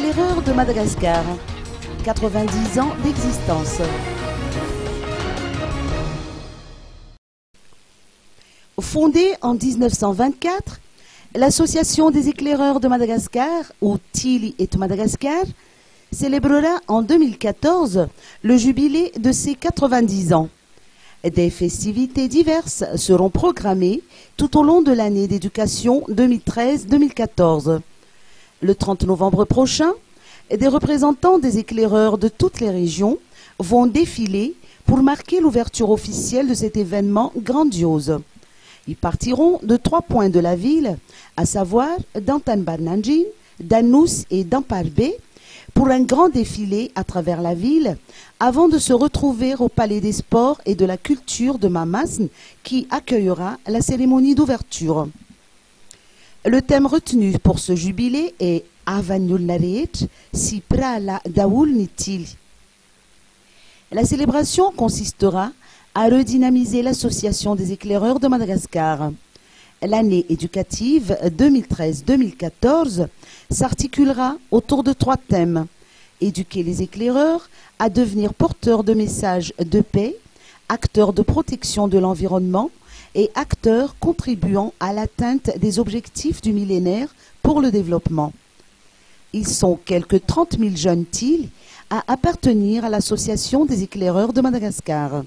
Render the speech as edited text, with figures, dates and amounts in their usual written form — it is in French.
éclaireurs de Madagascar. 90 ans d'existence. Fondée en 1924, l'Association des éclaireurs de Madagascar, ou Tili et Madagascar, célébrera en 2014 le jubilé de ses 90 ans. Des festivités diverses seront programmées tout au long de l'année d'éducation 2013-2014. Le 30 novembre prochain, des représentants des éclaireurs de toutes les régions vont défiler pour marquer l'ouverture officielle de cet événement grandiose. Ils partiront de 3 points de la ville, à savoir d'Antanbarnanjin, d'Anous et d'Amparbe, pour un grand défilé à travers la ville, avant de se retrouver au Palais des Sports et de la Culture de Mamasn, qui accueillera la cérémonie d'ouverture. Le thème retenu pour ce jubilé est Avanul Nareet si Prala Daoul Nitil. La célébration consistera à redynamiser l'association des éclaireurs de Madagascar. L'année éducative 2013-2014 s'articulera autour de 3 thèmes. Éduquer les éclaireurs à devenir porteurs de messages de paix, acteurs de protection de l'environnement et acteurs contribuant à l'atteinte des objectifs du millénaire pour le développement. Ils sont quelques 30 000 jeunes TIL à appartenir à l'association des éclaireurs de Madagascar.